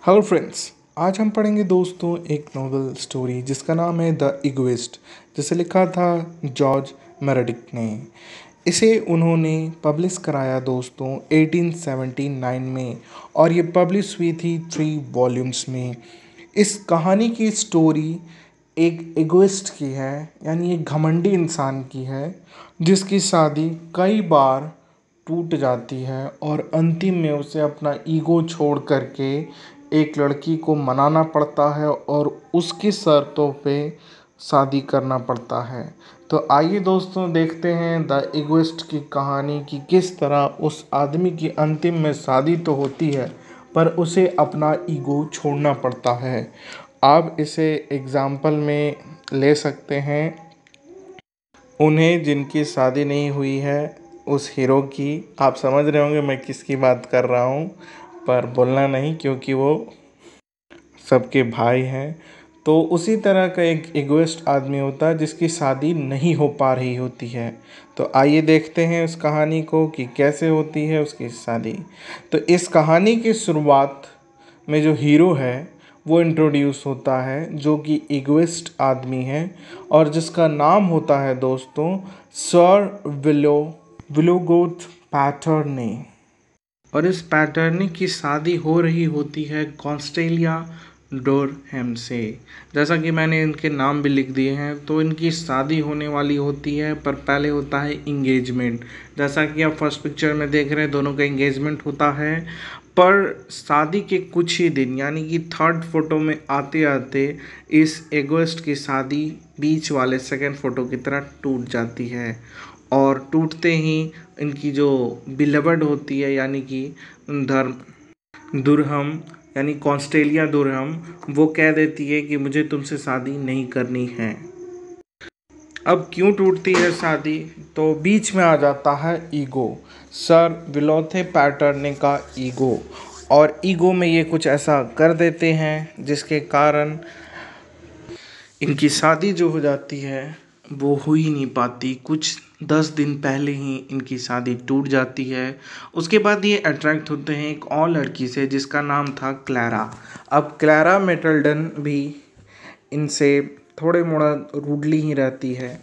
Hello friends. आज हम पढ़ेंगे दोस्तों एक नोवेल स्टोरी जिसका नाम है द इगोइस्ट, जिसे लिखा था जॉर्ज मेरेडिथ ने। इसे उन्होंने पब्लिश कराया दोस्तों 1879 में और ये पब्लिश हुई थी 3 वॉल्यूम्स में। इस कहानी की स्टोरी एक इगोइस्ट की है, यानी एक घमंडी इंसान की है जिसकी शादी कई बार टूट जाती है और अंतिम में उसे अपना ईगो छोड़ करके एक लड़की को मनाना पड़ता है और उसकी शर्तों पे शादी करना पड़ता है। तो आइए दोस्तों देखते हैं द इगोइस्ट की कहानी कि किस तरह उस आदमी की अंतिम में शादी तो होती है पर उसे अपना ईगो छोड़ना पड़ता है। आप इसे एग्जाम्पल में ले सकते हैं उन्हें जिनकी शादी नहीं हुई है, उस हीरो की। आप समझ रहे होंगे मैं किसकी बात कर रहा हूँ, पर बोलना नहीं क्योंकि वो सबके भाई हैं। तो उसी तरह का एक इगोइस्ट आदमी होता है जिसकी शादी नहीं हो पा रही होती है। तो आइए देखते हैं उस कहानी को कि कैसे होती है उसकी शादी। तो इस कहानी की शुरुआत में जो हीरो है वो इंट्रोड्यूस होता है, जो कि इगोइस्ट आदमी है और जिसका नाम होता है दोस्तों सर विलोगोथ पैटर्ने। और इस पैटर्नी की शादी हो रही होती है कॉन्स्टेलिया डोरहेम से। जैसा कि मैंने इनके नाम भी लिख दिए हैं, तो इनकी शादी होने वाली होती है पर पहले होता है इंगेजमेंट। जैसा कि आप फर्स्ट पिक्चर में देख रहे हैं, दोनों का इंगेजमेंट होता है। पर शादी के कुछ ही दिन यानी कि थर्ड फोटो में आते आते इस एगोइस्ट की शादी बीच वाले सेकंड फोटो की तरह टूट जाती है। और टूटते ही इनकी जो बिलवड होती है यानी कि दुरहम यानी कॉन्स्टेलिया दुरहम, वो कह देती है कि मुझे तुमसे शादी नहीं करनी है। अब क्यों टूटती है शादी, तो बीच में आ जाता है ईगो, सर विलोथे पैटर्ने का ईगो। और ईगो में ये कुछ ऐसा कर देते हैं जिसके कारण इनकी शादी जो हो जाती है वो हो ही नहीं पाती। कुछ 10 दिन पहले ही इनकी शादी टूट जाती है। उसके बाद ये अट्रैक्ट होते हैं एक और लड़की से जिसका नाम था क्लैरा। अब क्लैरा मेटल्डन भी इनसे थोड़े मोड़ा रूडली ही रहती है,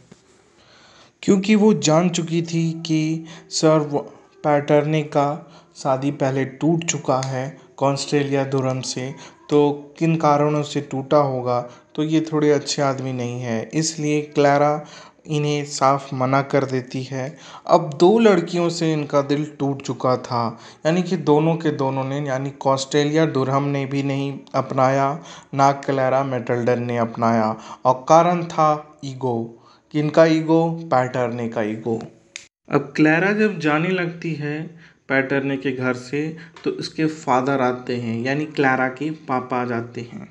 क्योंकि वो जान चुकी थी कि सर पैटर्ने का शादी पहले टूट चुका है कॉन्स्टेलिया दुरहम से। तो किन कारणों से टूटा होगा, तो ये थोड़े अच्छे आदमी नहीं है, इसलिए क्लैरा इन्हें साफ मना कर देती है। अब 2 लड़कियों से इनका दिल टूट चुका था, यानी कि दोनों के दोनों ने, यानी कॉन्स्टेलिया दुरहम ने भी नहीं अपनाया, ना क्लैरा मेटल्डन ने अपनाया। और कारण था ईगो। किनका ईगो? पैटर्ने का ईगो। अब क्लैरा जब जाने लगती है पैटर्ने के घर से, तो उसके फादर आते हैं, यानी क्लैरा के पापा आ जाते हैं।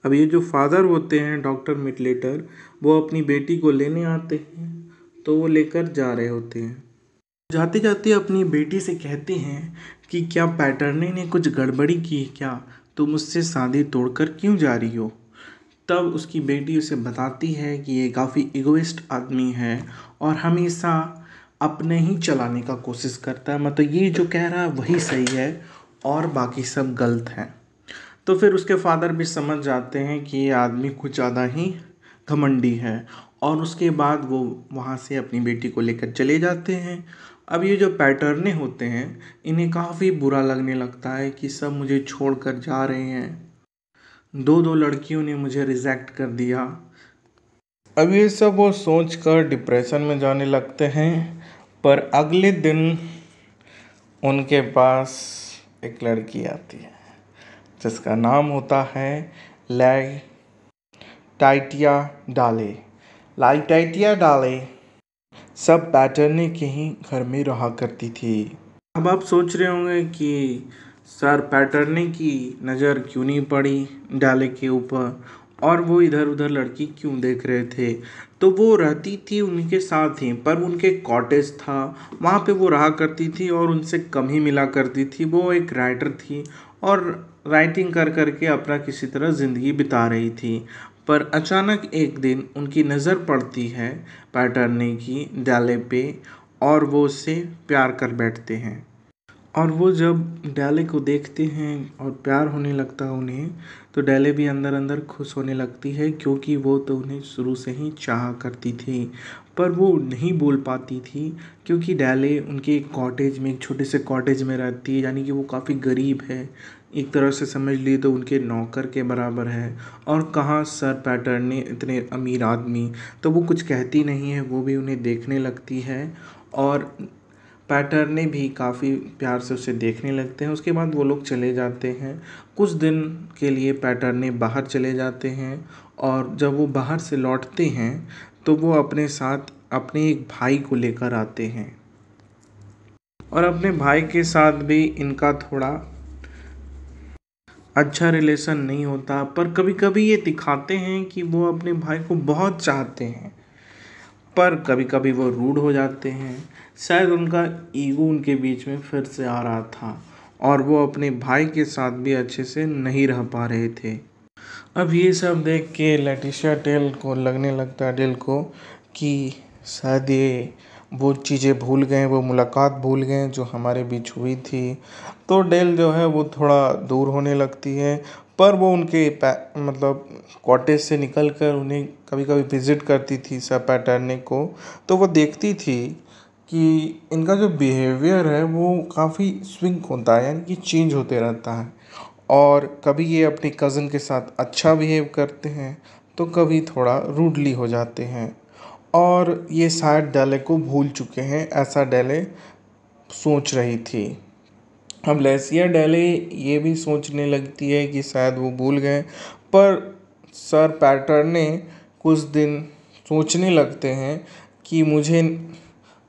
अब ये जो फादर होते हैं डॉक्टर मिटलेटर, वो अपनी बेटी को लेने आते हैं। तो वो लेकर जा रहे होते हैं। जाते जाते अपनी बेटी से कहते हैं कि क्या पैटर्ने ने कुछ गड़बड़ी की है क्या, तुम मुझसे शादी तोड़कर क्यों जा रही हो। तब उसकी बेटी उसे बताती है कि ये काफ़ी इगोइस्ट आदमी है और हमेशा अपने ही चलाने का कोशिश करता है, मतलब ये जो कह रहा है वही सही है और बाकी सब गलत हैं। तो फिर उसके फादर भी समझ जाते हैं कि ये आदमी कुछ ज़्यादा ही घमंडी है और उसके बाद वो वहाँ से अपनी बेटी को लेकर चले जाते हैं। अब ये जो पैटर्ने होते हैं इन्हें काफ़ी बुरा लगने लगता है कि सब मुझे छोड़कर जा रहे हैं, 2 लड़कियों ने मुझे रिजेक्ट कर दिया। अब ये सब वो सोच कर डिप्रेशन में जाने लगते हैं। पर अगले दिन उनके पास एक लड़की आती है जिसका नाम होता है लाई टाइटिया डाले। लाई टाइटिया डाले सब पैटर्ने के ही घर में रहा करती थी। अब आप सोच रहे होंगे कि सर पैटर्ने की नज़र क्यों नहीं पड़ी डाले के ऊपर और वो इधर उधर लड़की क्यों देख रहे थे। तो वो रहती थी उनके साथ ही, पर उनके कॉटेज था, वहाँ पे वो रहा करती थी और उनसे कम ही मिला करती थी। वो एक राइटर थी और राइटिंग कर करके अपना किसी तरह ज़िंदगी बिता रही थी। पर अचानक एक दिन उनकी नज़र पड़ती है पैटर्ने की डाले पे और वो उससे प्यार कर बैठते हैं। और वो जब डैले को देखते हैं और प्यार होने लगता है उन्हें, तो डैले भी अंदर अंदर खुश होने लगती है, क्योंकि वो तो उन्हें शुरू से ही चाहा करती थी। पर वो नहीं बोल पाती थी, क्योंकि डैले उनके एक कॉटेज में, एक छोटे से कॉटेज में रहती है, यानी कि वो काफ़ी गरीब है। एक तरह से समझ लिए तो उनके नौकर के बराबर है। और कहाँ सर पैटर्न इतने अमीर आदमी, तो वो कुछ कहती नहीं है, वो भी उन्हें देखने लगती है। और पैटर्ने भी काफ़ी प्यार से उसे देखने लगते हैं। उसके बाद वो लोग चले जाते हैं। कुछ दिन के लिए पैटर्ने बाहर चले जाते हैं, और जब वो बाहर से लौटते हैं तो वो अपने साथ अपने एक भाई को लेकर आते हैं। और अपने भाई के साथ भी इनका थोड़ा अच्छा रिलेशन नहीं होता, पर कभी कभी ये दिखाते हैं कि वो अपने भाई को बहुत चाहते हैं, पर कभी कभी वो रूड हो जाते हैं। शायद उनका ईगो उनके बीच में फिर से आ रहा था, और वो अपने भाई के साथ भी अच्छे से नहीं रह पा रहे थे। अब ये सब देख के लेटिशिया डेल को लगने लगता है, डेल को, कि शायद ये वो चीज़ें भूल गए, वो मुलाकात भूल गए जो हमारे बीच हुई थी। तो डेल जो है वो थोड़ा दूर होने लगती है, पर वो उनके मतलब कॉटेज से निकल कर उन्हें कभी कभी विज़िट करती थी सब पैटर्ने को। तो वो देखती थी कि इनका जो बिहेवियर है वो काफ़ी स्विंग होता है, यानी कि चेंज होते रहता है। और कभी ये अपनी कज़न के साथ अच्छा बिहेव करते हैं, तो कभी थोड़ा रूडली हो जाते हैं। और ये शायद डैले को भूल चुके हैं, ऐसा डैले सोच रही थी। अब लेसिया डैले ये भी सोचने लगती है कि शायद वो भूल गए, पर सर पैटर्ने कुछ दिन सोचने लगते हैं कि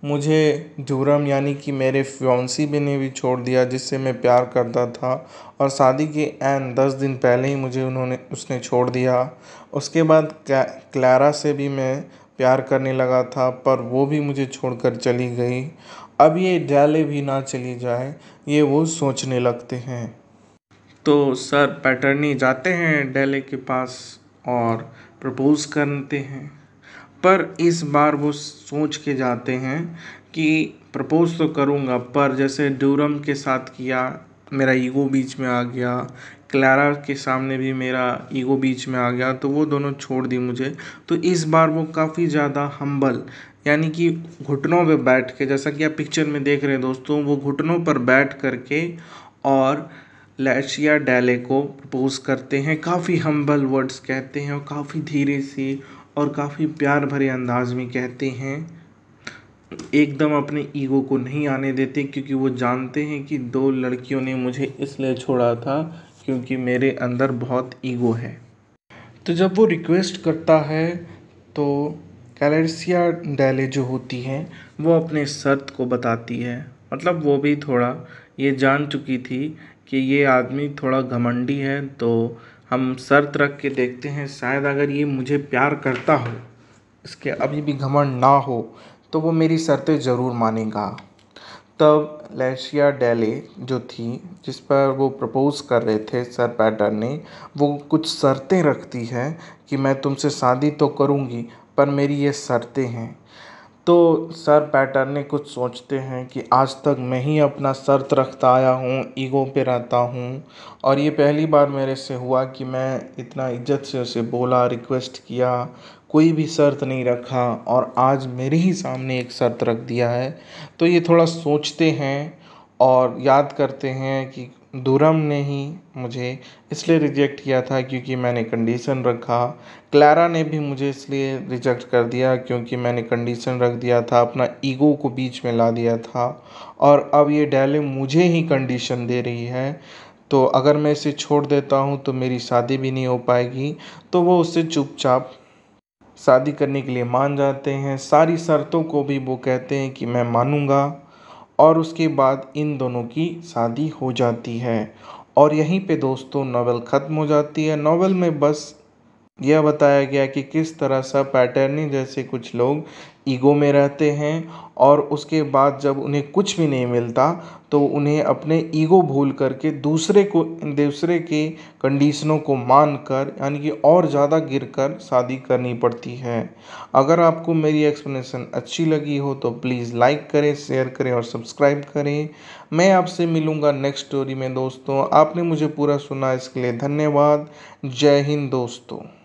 मुझे ड्यूरम यानी कि मेरे फियांसी भी ने भी छोड़ दिया, जिससे मैं प्यार करता था, और शादी के 10 दिन पहले ही मुझे उसने छोड़ दिया। उसके बाद क्लारा से भी मैं प्यार करने लगा था, पर वो भी मुझे छोड़कर चली गई। अब ये डैले भी ना चली जाए, ये वो सोचने लगते हैं। तो सर पैटर्नी जाते हैं डैले के पास और प्रपोज़ करते हैं, पर इस बार वो सोच के जाते हैं कि प्रपोज़ तो करूँगा, पर जैसे ड्यूरम के साथ किया, मेरा ईगो बीच में आ गया, क्लारा के सामने भी मेरा ईगो बीच में आ गया, तो वो दोनों छोड़ दी मुझे। तो इस बार वो काफ़ी ज़्यादा हम्बल, यानी कि घुटनों पे बैठ के, जैसा कि आप पिक्चर में देख रहे हैं दोस्तों, वो घुटनों पर बैठ करके और लेशिया डैले को प्रपोज करते हैं। काफ़ी हम्बल वर्ड्स कहते हैं, और काफ़ी धीरे से और काफ़ी प्यार भरे अंदाज में कहते हैं। एकदम अपने ईगो को नहीं आने देते, क्योंकि वो जानते हैं कि 2 लड़कियों ने मुझे इसलिए छोड़ा था क्योंकि मेरे अंदर बहुत ईगो है। तो जब वो रिक्वेस्ट करता है, तो कैलेसिया डैले जो होती है वो अपने शर्त को बताती है। मतलब वो भी थोड़ा ये जान चुकी थी कि ये आदमी थोड़ा घमंडी है, तो हम शर्त रख के देखते हैं, शायद अगर ये मुझे प्यार करता हो, इसके अभी भी घमंड ना हो, तो वो मेरी शर्तें ज़रूर मानेगा। तब लेशिया डैले जो थी, जिस पर वो प्रपोज़ कर रहे थे सर पैटर्न ने, वो कुछ शर्तें रखती है कि मैं तुमसे शादी तो करूँगी, पर मेरी ये शर्तें हैं। तो सर पैटर्न कुछ सोचते हैं कि आज तक मैं ही अपना शर्त रखता आया हूँ, ईगो पे रहता हूँ, और ये पहली बार मेरे से हुआ कि मैं इतना इज्जत से उसे बोला, रिक्वेस्ट किया, कोई भी शर्त नहीं रखा, और आज मेरे ही सामने एक शर्त रख दिया है। तो ये थोड़ा सोचते हैं और याद करते हैं कि दुरम ने ही मुझे इसलिए रिजेक्ट किया था क्योंकि मैंने कंडीशन रखा। क्लारा ने भी मुझे इसलिए रिजेक्ट कर दिया क्योंकि मैंने कंडीशन रख दिया था, अपना ईगो को बीच में ला दिया था। और अब ये डैले मुझे ही कंडीशन दे रही है, तो अगर मैं इसे छोड़ देता हूँ तो मेरी शादी भी नहीं हो पाएगी। तो वो उससे चुपचाप शादी करने के लिए मान जाते हैं। सारी शर्तों को भी वो कहते हैं कि मैं मानूंगा, और उसके बाद इन दोनों की शादी हो जाती है। और यहीं पे दोस्तों नॉवेल ख़त्म हो जाती है। नॉवेल में बस यह बताया गया कि किस तरह सब पैटर्नी जैसे कुछ लोग ईगो में रहते हैं और उसके बाद जब उन्हें कुछ भी नहीं मिलता तो उन्हें अपने ईगो भूल करके दूसरे के कंडीशनों को मानकर यानी कि और ज़्यादा गिरकर शादी करनी पड़ती है। अगर आपको मेरी एक्सप्लेनेशन अच्छी लगी हो तो प्लीज़ लाइक करें, शेयर करें और सब्सक्राइब करें। मैं आपसे मिलूँगा नेक्स्ट स्टोरी में दोस्तों। आपने मुझे पूरा सुना इसके लिए धन्यवाद। जय हिंद दोस्तों।